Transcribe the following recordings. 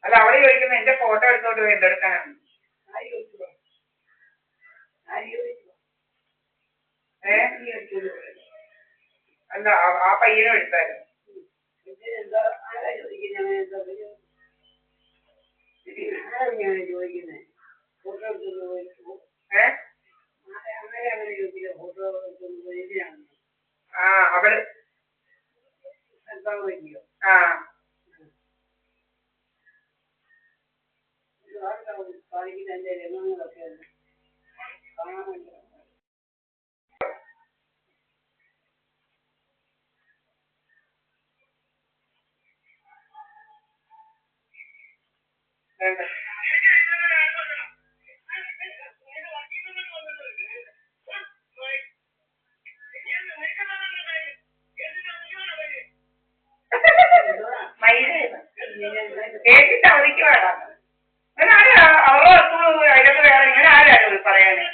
അല്ല അവള് ചോദിക്കുന്നത് എന്റെ ഫോട്ടോ എടുത്തോണ്ട് പോയി എന്തെടുക്കാനാണ്. അല്ല ആ പയ്യനും എടുത്തായിരുന്നു. അവള് കേട്ടിട്ട് അവധിക്ക് വേണം. അവളെ അതിനകത്ത് വേറെ ഇങ്ങനെ ആരാണ് പറയാന്?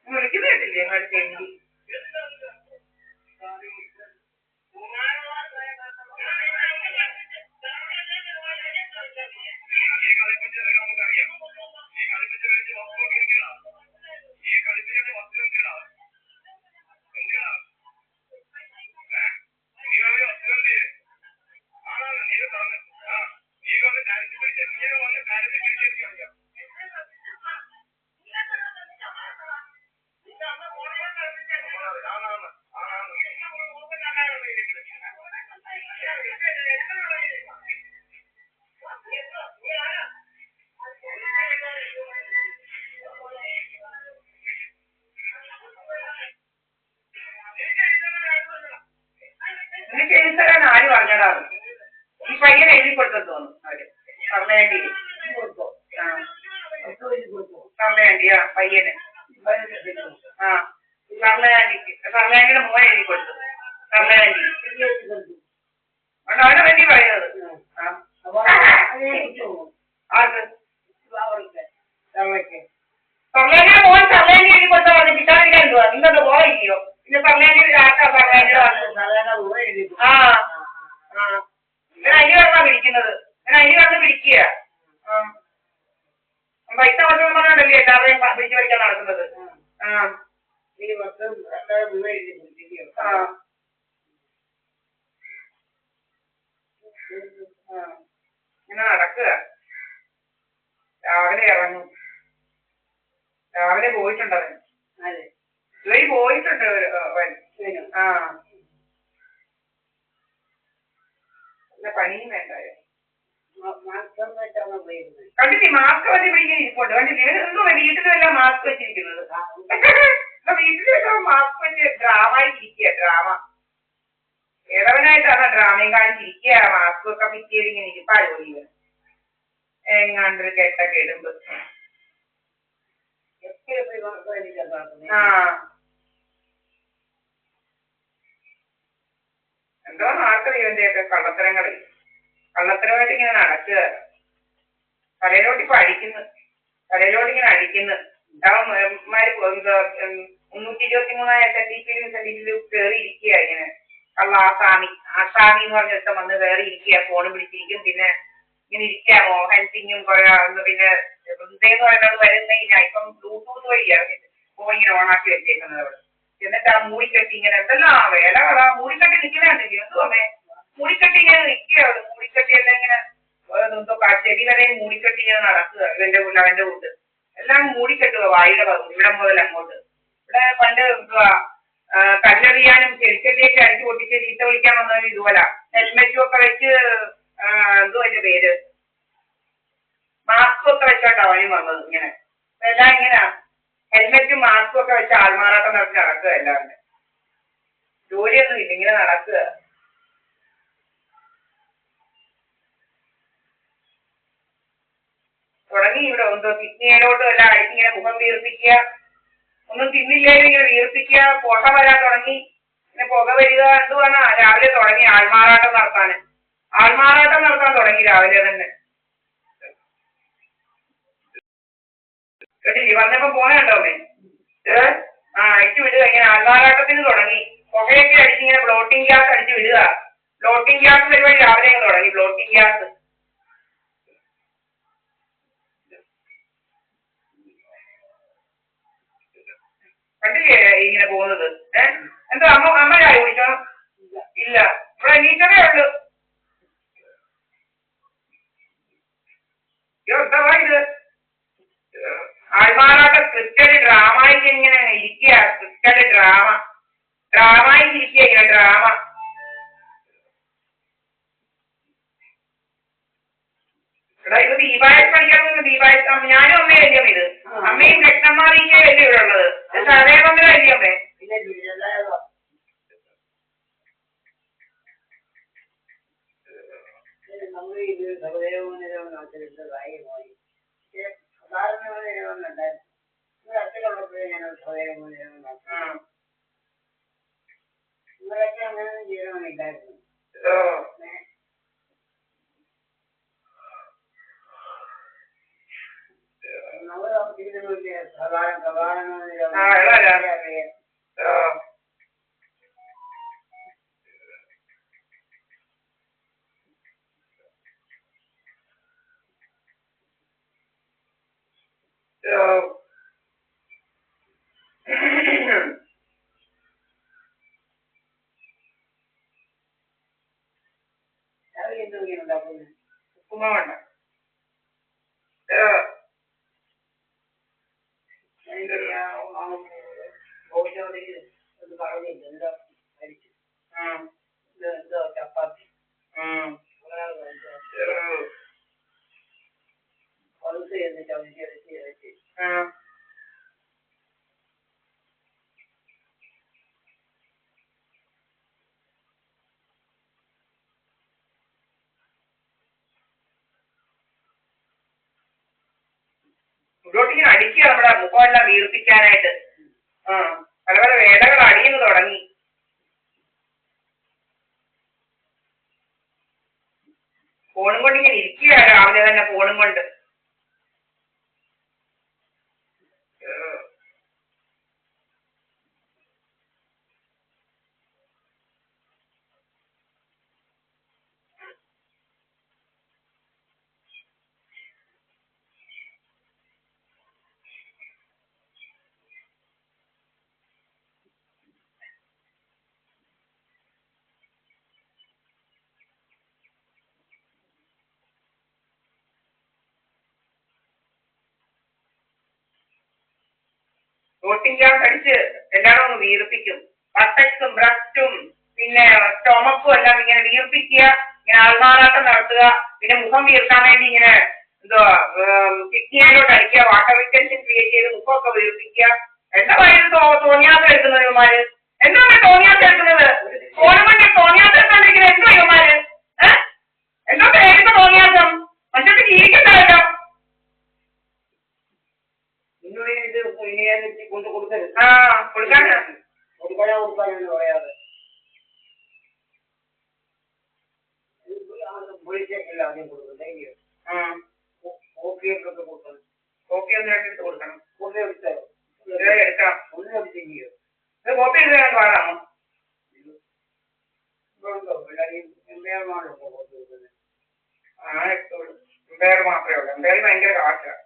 വിളിക്കുന്ന കേട്ടില്ലേ അടുത്തേക്ക്? ആര് പറഞ്ഞടാ? ഈ പയ്യൻ എഴുതി കൊടുത്തെന്ന് തോന്നുന്നു അവര് സർവേണ്ടി. സർവേണ്ടിയാ പയ്യന്. സർവേണ്ടിയുടെ മോൻ എഴുതി കൊടുത്തു. സർവേണ്ടി അവനെ പറ്റി പറയുന്നത്. സർവേണ്ടിയുടെ മോൻ സർവേണ്ടി എഴുതി കൊടുത്താ പറഞ്ഞു കിട്ടാതിരിക്കാൻ എന്തുവാ? നിങ്ങളുടെ പോയില്ലയോ? പിന്നെ സർവേണ്ടിയുടെ ആർക്കാ സർവേണ്ടിയുടെ ഇങ്ങനെ അരി വെള്ളം പിടിക്കുന്നത്. ഇങ്ങനെ അരി വെള്ളം പിടിക്കുക. പൈസ കൊടുക്കണം പറഞ്ഞോണ്ടല്ലേ എല്ലാവരെയും പിടിച്ചു പഠിക്കാൻ നടക്കുന്നത്. ഇങ്ങനെ നടക്കുക. രാവിലെ ഇറങ്ങും. രാവിലെ പോയിട്ടുണ്ട് അവൻ. ഇവര് പോയിട്ടുണ്ട് അവൻ. പണിയും വേണ്ടായോ? കണ്ടില്ലേ മാസ്ക് വെച്ച് പിടിക്കാൻ ഇരിപ്പുണ്ട്. കണ്ടില്ലേ എന്തോ വീട്ടിലെല്ലാം മാസ്ക് വെച്ചിരിക്കുന്നത്. വീട്ടിലെല്ലാം മാസ്ക് വെച്ച് ഡ്രാമായി ഇരിക്കുക. ഡ്രാമ ഇളവനായിട്ടാണ് ഡ്രാമയും കാണിച്ചിരിക്കുക. മാസ്ക് ഒക്കെ ഫിറ്റ് ചെയ്ത് ഇങ്ങനെ ഇരിപ്പാട് പോയി എങ്ങാണ്ടൊരു കെട്ട കെടുമ്പ്. എന്തോ ആർക്കറിയാം ഇവന്റെയൊക്കെ കള്ളത്തരങ്ങള്. കള്ളത്തരമായിട്ട് ഇങ്ങനെ നടക്കുക. തലയിലോട്ട് ഇപ്പൊ അടിക്കുന്നു. തലയിലോട്ട് ഇങ്ങനെ അടിക്കുന്നു. 323 സെന്റിമീറ്റർ കയറി ഇരിക്കുക. ഇങ്ങനെ കള്ള ആസാമി എന്ന് പറഞ്ഞിട്ട് വന്ന് കയറി ഇരിക്കുക. ഫോണ് പിടിച്ചിരിക്കും. പിന്നെ ഇങ്ങനെ ഇരിക്കുക. മോഹൻ സിംഗും പിന്നെ വൃന്ദയെന്ന് പറയുന്നത് വരുന്ന ഇപ്പം ബ്ലൂടൂത്ത് വഴി ഇറങ്ങിട്ട് ഫോൺ ഇങ്ങനെ ഓണാക്കി വെച്ചേക്കുന്നത് അവിടെ. എന്നിട്ട് ആ മൂടിക്കെട്ടി ഇങ്ങനെ എന്തെല്ലാം വേലകളാ മൂടിക്കെട്ടി നിൽക്കുന്നുണ്ടല്ലേ? എന്തുവേ മൂടിക്കെട്ടി ഇങ്ങനെ നിൽക്കുക. മൂടിക്കെട്ടി എല്ലാം ഇങ്ങനെ എന്തോ ചെടി വരെയും മൂടിക്കെട്ടി ഇങ്ങനെ നടക്കുക. അവന്റെ കൂട്ട് എല്ലാം മൂടിക്കെട്ടുക വായുടെ ഇവിടെ മുതൽ അങ്ങോട്ട്. ഇവിടെ പണ്ട് എന്തുവാ കല്ലെറിയാനും ചെടിച്ചട്ടിയൊക്കെ അടിച്ചു പൊട്ടിച്ച് ചീത്ത വിളിക്കാൻ വന്നവര് ഇതുപോലെ ഹെൽമെറ്റും ഒക്കെ വെച്ച് എന്തുവാ അതിന്റെ പേര് മാസ്കും ഒക്കെ വെച്ചോട്ടാ അവനും വന്നത്. ഇങ്ങനെ എല്ലാം ഇങ്ങനെ ഹെൽമെറ്റും മാസ്കും ഒക്കെ വെച്ച് ആൾമാറാട്ടം നടത്തി നടക്കുക എല്ലാവരും. ജോലിയൊന്നും ഇല്ല, ഇങ്ങനെ നടക്കുക. തുടങ്ങി ഇവിടെ എന്തോ കിഡ്നിയിലോട്ടും എല്ലാം അടിച്ചിങ്ങനെ മുഖം വീർപ്പിക്കുക. ഒന്നും തിന്നില്ലേലും ഇങ്ങനെ വീർപ്പിക്കുക. പുക വരാൻ തുടങ്ങി. പിന്നെ പുക വരിക എന്തുവാണ് രാവിലെ തുടങ്ങി ആൾമാറാട്ടം നടത്താൻ തുടങ്ങി രാവിലെ തന്നെ. കേട്ടില്ലേ വന്നപ്പോ പോണുണ്ടോ അമ്മേ? അടിച്ചു വിടുക. ഇങ്ങനെ ആൾമാറാട്ടത്തിന് തുടങ്ങി. പുകയൊക്കെ അടിച്ചിങ്ങനെ ബ്ലോട്ടിംഗ് ഗ്യാസ് അടിച്ചു വിടുക. ബ്ലോട്ടിംഗ് ഗ്യാസ് പരിപാടി രാവിലെ തുടങ്ങി. ബ്ലോട്ടിംഗ് ഗ്യാസ് കണ്ടില്ലേ ഇങ്ങനെ പോകുന്നത്? എന്തോ അമ്മ ചായ കുടിച്ചോ? ഇല്ല, ഇവിടെ എണീറ്റതേ ഉള്ളു. എന്താ ഇത് ആൾമാറാട്ട സ്ക്രിപ്റ്റഡ് ഡ്രാമയ്ക്ക് ഇങ്ങനെ ഇരിക്കുക. സ്ക്രിപ്റ്റഡ് ഡ്രാമയ്ക്ക് ഇങ്ങനെ ഡ്രാമ. ഇവിടെ ഇത് ദീപായസ് പഠിക്കാൻ ദീപായസ് ഞാനും അമ്മയല്ലേ ഇത്. അമ്മയും കൃഷ്ണന്മാരിക്കേ അല്ലേ ഇവിടെ ഉള്ളത്. സഹദേവന്റെ അല്ലേ അമ്മേ? നമ്മൾ ഇത് സഹദേവനായി സാധാരണ അച്ഛനുള്ളപ്പോഴേ ഞാൻ സഹദേവനാക്കി. നിങ്ങളൊക്കെ അങ്ങനെ ചെയ്യണമെന്നില്ലായിരുന്നു. നമ്മൾ താമസിക്കുന്നില്ല സാധാരണ ഉപ്പുമാവണ്ട ചപ്പാത്തി ഇങ്ങോട്ടിങ്ങനെ അടിക്കുക നമ്മുടെ മുഖമെല്ലാം വീർപ്പിക്കാനായിട്ട്. പല പല വേദകൾ അടിയുന്നു തുടങ്ങി. ഫോണും കൊണ്ട് ഇങ്ങനെ ഇരിക്കുക രാവിലെ തന്നെ ഫോണും കൊണ്ട്. പ്രോട്ടീൻ ഗ്യാസ് അടിച്ച് എല്ലാവരും ഒന്ന് വീർപ്പിക്കും. ബട്ടക്സും ബ്രസ്റ്റും പിന്നെ സ്റ്റൊമക്കും എല്ലാം ഇങ്ങനെ വീർപ്പിക്കുക. ഇങ്ങനെ ആൾമാറാട്ടം നടത്തുക. പിന്നെ മുഖം വീർക്കാൻ വേണ്ടി ഇങ്ങനെ എന്തുവാ കിഡ്നിയിലോട്ട് അടിക്കുക. വാട്ടർ റിറ്റൻഷൻ ക്രിയേറ്റ് ചെയ്ത് മുഖമൊക്കെ വീർപ്പിക്കുക. എന്താ പറയുന്നത് തോന്നിയാസം എടുക്കുന്നത് ഇവന്മാര്? എന്താണ് തോന്നിയാസം എടുക്കുന്നത്? ഫോണും കൊണ്ട് തോന്നിയാസം എടുത്തോണ്ടിരിക്കുന്നത് എന്തോ ഇവന്മാര്? എന്തോ പേരുന്ന തോന്നിയാസം? മനുഷ്യർക്ക് ജീവിക്കണ്ടല്ലോ. കൊടുക്കാനെന്ന് പറയാതെ വിളിച്ചേക്കില്ല ആദ്യം കൊടുക്കും. ഓപ്പിയൊക്കെ കൊടുക്കണം. കോപ്പി ഒന്ന് എടുത്ത് കൊടുക്കണം. കോപ്പി എടുത്താലോ? എടുക്കാം. ഒന്നും അടിച്ചെങ്കിയോ കോപ്പി എടുക്കാൻ പാടാമോ? എംപയർ മാത്രമേ ഉള്ളൂ. എംപയർ ഭയങ്കര കാശാണ്.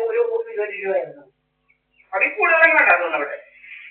ഒരു കോപ്പി 20 രൂപയായിരുന്നു. അതിൽ കൂടുതലെങ്കിലും തോന്നുന്നു അവിടെ.